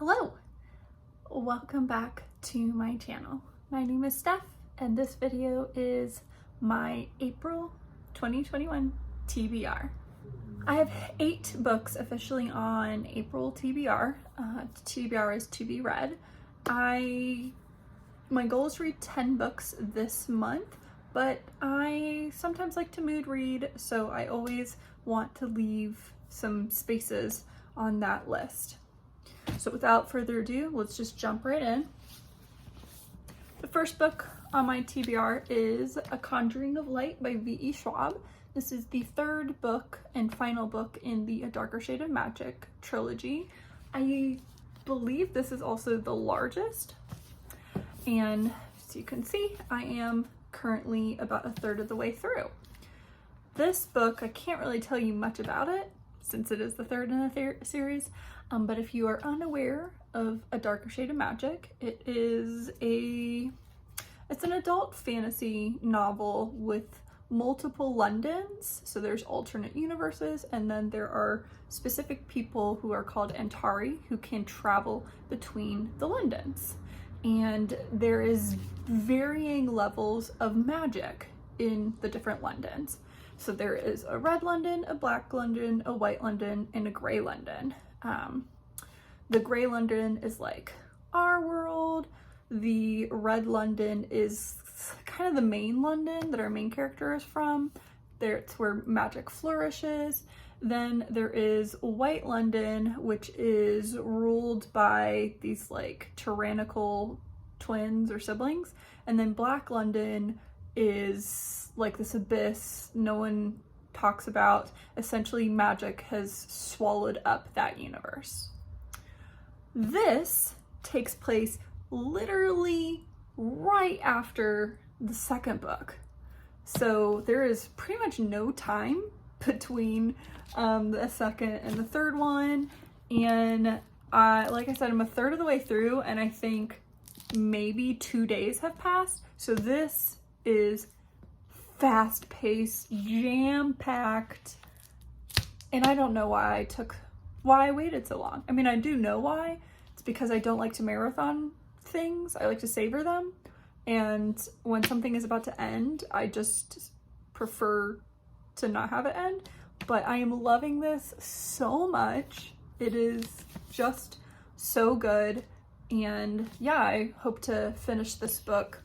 Hello, welcome back to my channel. My name is Steph and this video is my April 2021 TBR. I have 8 books officially on April TBR. TBR is to be read. My goal is to read 10 books this month, but I sometimes like to mood read, so I always want to leave some spaces on that list. So without further ado, let's just jump right in. The first book on my TBR is A Conjuring of Light by V.E. Schwab. This is the 3rd book and final book in the A Darker Shade of Magic trilogy. I believe this is also the largest. And as you can see, I am currently about 1/3 of the way through. This book, I can't really tell you much about it since it is the 3rd in the series. But if you are unaware of A Darker Shade of Magic, it's an adult fantasy novel with multiple Londons. So there's alternate universes, and then there are specific people who are called Antari who can travel between the Londons. And there is varying levels of magic in the different Londons. So there is a red London, a black London, a white London, and a gray London. The gray London is like our world. The red London is kind of the main London that our main character is from. It's where magic flourishes. Then there is white London, which is ruled by these like tyrannical twins or siblings. And then black London is like this abyss no one talks about. Essentially, magic has swallowed up that universe. This takes place literally right after the 2nd book. So there is pretty much no time between the 2nd and the 3rd one. And like I said, I'm 1/3 of the way through, and I think maybe 2 days have passed. So this is fast-paced, jam-packed, and I don't know why I waited so long. I mean, I do know why. It's because I don't like to marathon things. I like to savor them, and when something is about to end, I just prefer to not have it end. But I am loving this so much. It is just so good, and yeah, I hope to finish this book,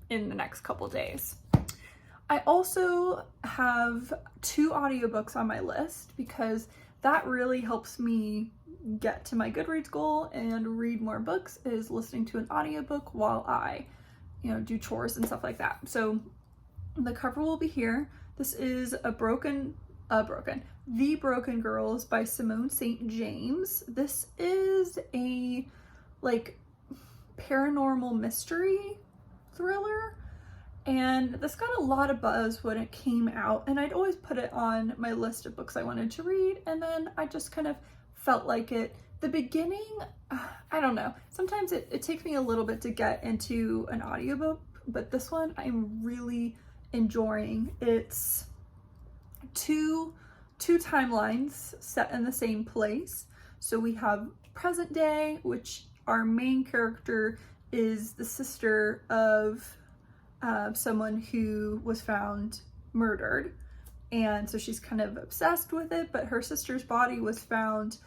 in the next couple days. I also have 2 audiobooks on my list because that really helps me get to my Goodreads goal and read more books, is listening to an audiobook while I, do chores and stuff like that. So the cover will be here. This is The Broken Girls by Simone St. James. This is a paranormal mystery thriller, and this got a lot of buzz when it came out, and I'd always put it on my list of books I wanted to read, and then I just kind of felt like it. The beginning, I don't know, sometimes it takes me a little bit to get into an audiobook, but this one I'm really enjoying. It's two timelines set in the same place. So we have present day, which our main character is the sister of someone who was found murdered, and so she's kind of obsessed with it, but her sister's body was found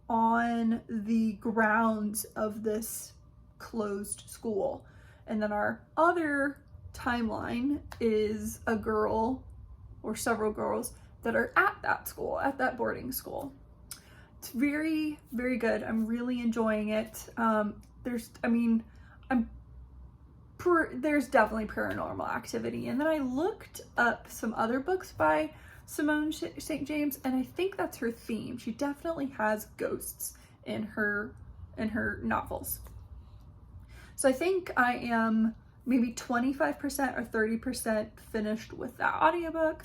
on the grounds of this closed school. And then our other timeline is a girl or several girls that are at that school, at that boarding school. It's very, very good. I'm really enjoying it. There's definitely paranormal activity. And then I looked up some other books by Simone St. James, and I think that's her theme. She definitely has ghosts in her novels. So I think I am maybe 25% or 30% finished with that audiobook.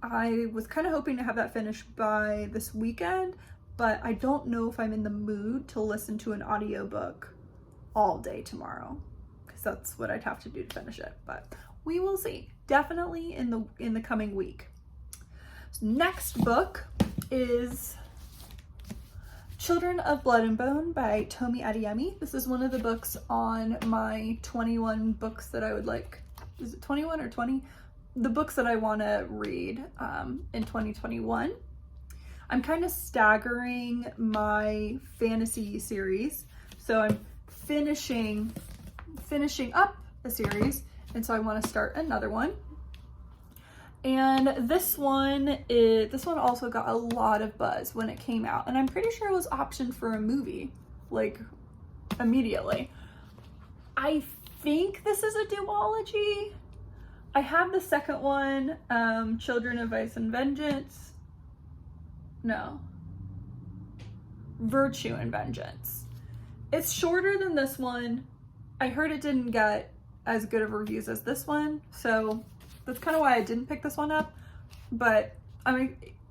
I was kind of hoping to have that finished by this weekend, but I don't know if I'm in the mood to listen to an audiobook all day tomorrow, because that's what I'd have to do to finish it, but we will see. Definitely in the coming week. So next book is Children of Blood and Bone by Tomi Adeyemi. This is one of the books on my 21 books that I would like, is it 21 or 20? The books that I want to read in 2021. I'm kind of staggering my fantasy series. So I'm finishing up a series, and so I want to start another one. And this one also got a lot of buzz when it came out, and I'm pretty sure it was optioned for a movie, like, immediately. I think this is a duology. I have the second one, Children of Vice and Vengeance. No. Virtue and Vengeance. It's shorter than this one. I heard it didn't get as good of reviews as this one, so that's kind of why I didn't pick this one up. But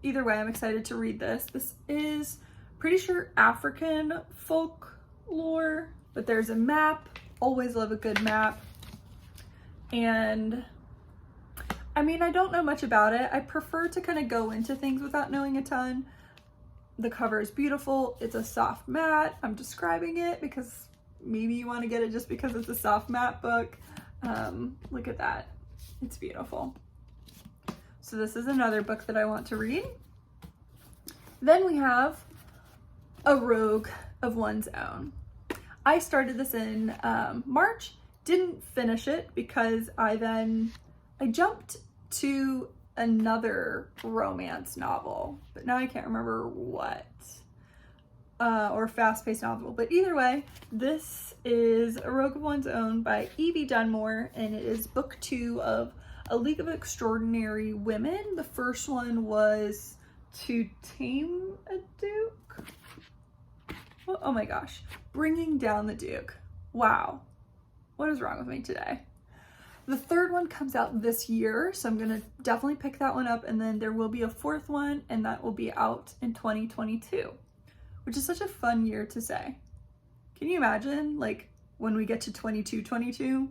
either way, I'm excited to read this. This is pretty sure African folklore, but there's a map. Always love a good map. And I mean, I don't know much about it. I prefer to kind of go into things without knowing a ton. The cover is beautiful. It's a soft matte. I'm describing it because maybe you want to get it just because it's a soft matte book. Look at that. It's beautiful. So this is another book that I want to read. Then we have A Rogue of One's Own. I started this in March, didn't finish it because I jumped to another romance novel, but now I can't remember what, or fast-paced novel. But either way, this is A Rogue of One's Own by Evie Dunmore, and it is book 2 of A League of Extraordinary Women. The first one was To Tame a Duke. Oh my gosh, Bringing Down the Duke. Wow, what is wrong with me today? The third one comes out this year, so I'm gonna definitely pick that one up, and then there will be a fourth one, and that will be out in 2022, which is such a fun year to say. Can you imagine, like, when we get to 2222?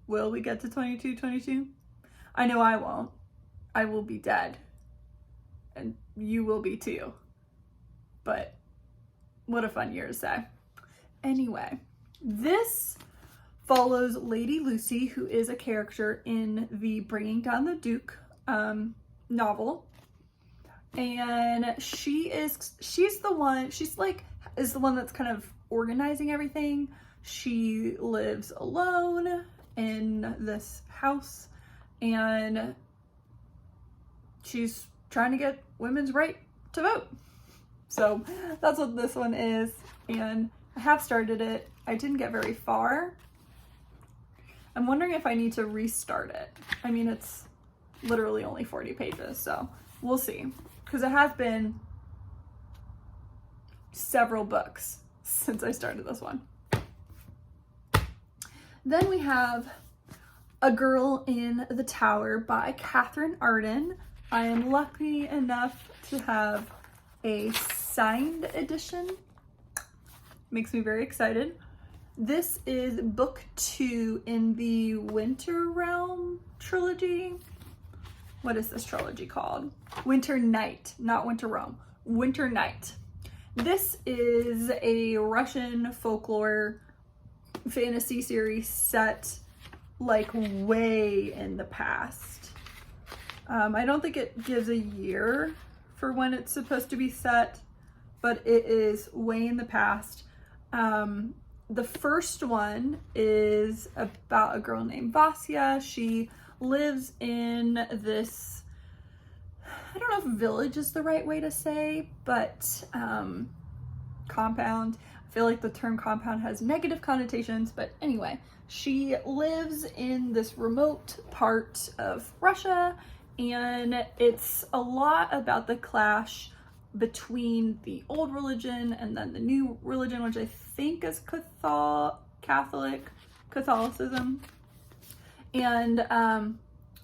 Will we get to 2222? I know I won't. I will be dead, and you will be too. But what a fun year to say. Anyway, this follows Lady Lucy, who is a character in the Bringing Down the Duke novel, and she's the one that's kind of organizing everything. She lives alone in this house, and she's trying to get women's right to vote. So that's what this one is, and I have started it. I didn't get very far. I'm wondering if I need to restart it. I mean, it's literally only 40 pages, so we'll see. Because it has been several books since I started this one. Then we have A Girl in the Tower by Catherine Arden. I am lucky enough to have a signed edition. Makes me very excited. This is book 2 in the Winter Realm trilogy. What is this trilogy called? Winter Night, not Winter Realm. Winter Night. This is a Russian folklore fantasy series set like way in the past. I don't think it gives a year for when it's supposed to be set, but it is way in the past. The first one is about a girl named Vasya. She lives in this, I don't know if village is the right way to say, but compound. I feel like the term compound has negative connotations, but anyway, she lives in this remote part of Russia, and it's a lot about the clash between the old religion and then the new religion, which I think is Catholicism, and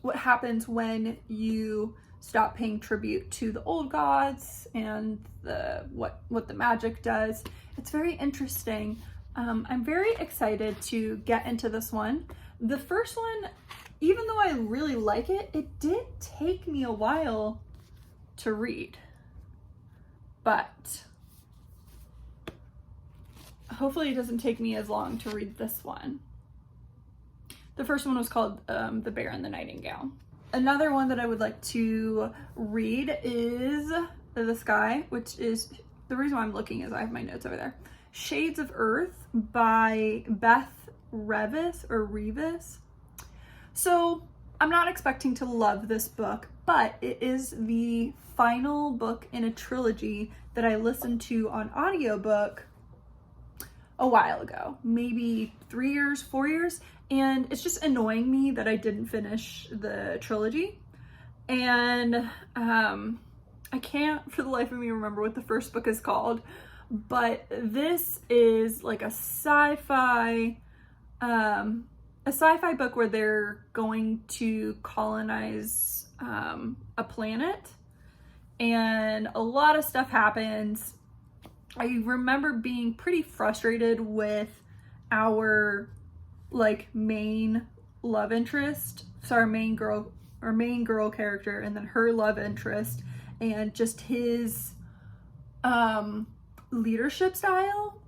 what happens when you stop paying tribute to the old gods and what the magic does. It's very interesting. I'm very excited to get into this one. The first one, even though I really like it, it did take me a while to read. But hopefully it doesn't take me as long to read this one. The first one was called The Bear and the Nightingale. Another one that I would like to read is this guy, which is, the reason why I'm looking is I have my notes over there. Shades of Earth by Beth Revis. So I'm not expecting to love this book, but it is the final book in a trilogy that I listened to on audiobook a while ago, maybe 3 years, 4 years. And it's just annoying me that I didn't finish the trilogy. And I can't for the life of me remember what the first book is called, but this is like a sci-fi book where they're going to colonize a planet, and a lot of stuff happens. I remember being pretty frustrated with our main love interest, so our main girl character, and then her love interest, and just his leadership style.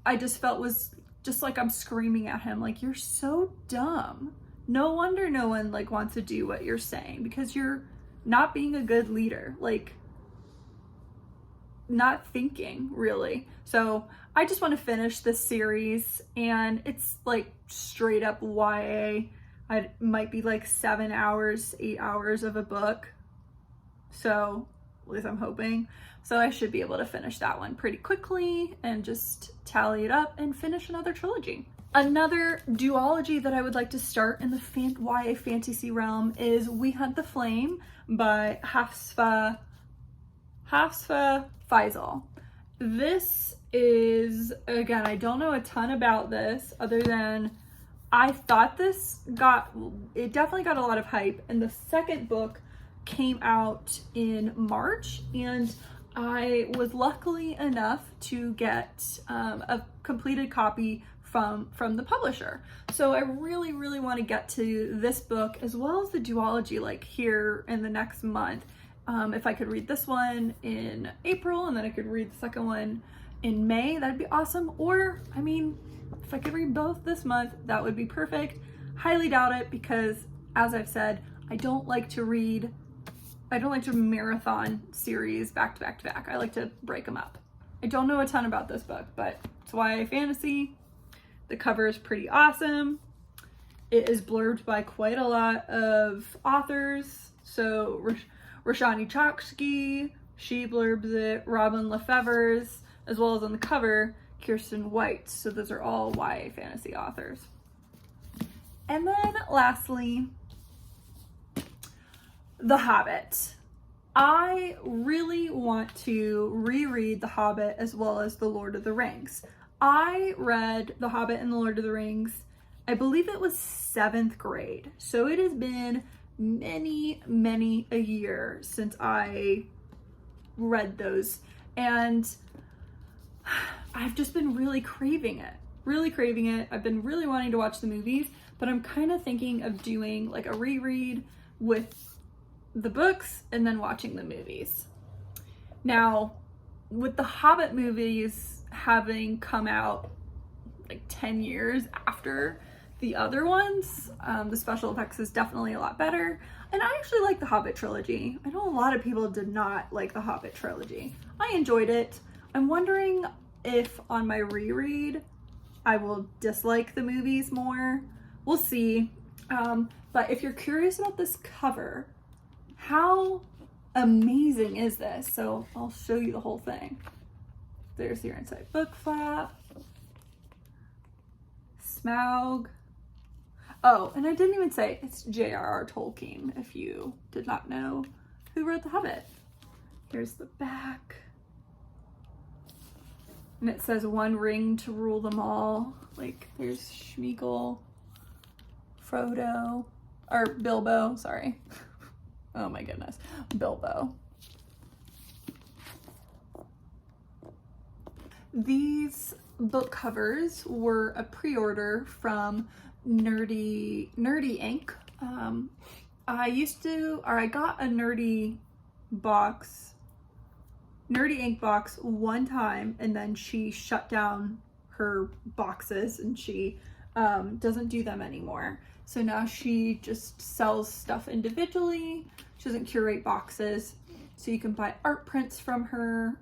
I just felt was just like I'm screaming at him, like, you're so dumb. No wonder no one wants to do what you're saying, because you're not being a good leader, not thinking really. So I just want to finish this series, and it's straight up YA. It might be 7 hours, 8 hours of a book. So at least I'm hoping. So I should be able to finish that one pretty quickly and just tally it up and finish another trilogy. Another duology that I would like to start in the YA fantasy realm is We Hunt the Flame by Hafsa Faisal. This is, again, I don't know a ton about this other than I thought it definitely got a lot of hype, and the second book came out in March, and I was lucky enough to get a completed copy from the publisher. So I really, really want to get to this book as well as the duology here in the next month. If I could read this one in April and then I could read the second one in May, that'd be awesome. Or, I mean, if I could read both this month, that would be perfect. Highly doubt it, because as I've said, I don't like to marathon series back to back to back. I like to break them up. I don't know a ton about this book, but it's YA fantasy. The cover is pretty awesome. It is blurbed by quite a lot of authors. So Roshani Chokshi, she blurbs it, Robin Lefevre's, as well as on the cover, Kirsten White. So those are all YA fantasy authors. And then lastly, The Hobbit. I really want to reread The Hobbit as well as The Lord of the Rings. I read The Hobbit and The Lord of the Rings, I believe it was 7th grade. So it has been many, many a year since I read those. And I've just been really craving it. I've been really wanting to watch the movies, but I'm kind of thinking of doing a reread with the books and then watching the movies. Now, with the Hobbit movies having come out 10 years after the other ones, the special effects is definitely a lot better. And I actually like the Hobbit trilogy. I know a lot of people did not like the Hobbit trilogy. I enjoyed it. I'm wondering if on my reread I will dislike the movies more. We'll see. But if you're curious about this cover, how amazing is this? So I'll show you the whole thing. There's your inside book flap. Smaug. Oh, and I didn't even say it's J.R.R. Tolkien, if you did not know who wrote The Hobbit. Here's the back. And it says one ring to rule them all. There's Smeagol, Frodo, or Bilbo, sorry. Oh my goodness, Bilbo. These book covers were a pre-order from Nerdy Ink. I got a Nerdy Ink box one time, and then she shut down her boxes, and she doesn't do them anymore. So now she just sells stuff individually. She doesn't curate boxes, so you can buy art prints from her.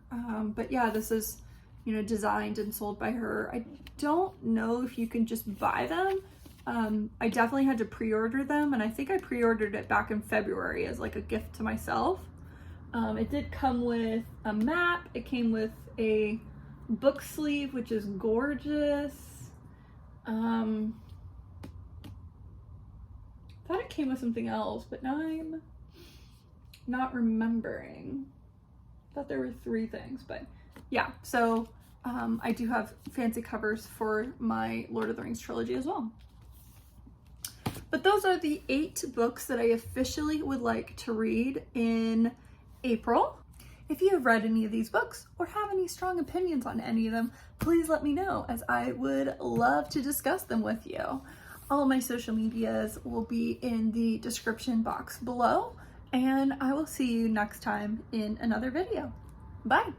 But yeah, this is, you know, designed and sold by her. I don't know if you can just buy them. I definitely had to pre-order them, and I think I pre-ordered it back in February as like a gift to myself. It did come with a map. It came with a book sleeve, which is gorgeous. I thought it came with something else, but now I'm not remembering. I thought there were 3 things, but yeah. So I do have fancy covers for my Lord of the Rings trilogy as well. But those are the 8 books that I officially would like to read in April. If you have read any of these books or have any strong opinions on any of them, please let me know, as I would love to discuss them with you. All of my social medias will be in the description box below, and I will see you next time in another video. Bye!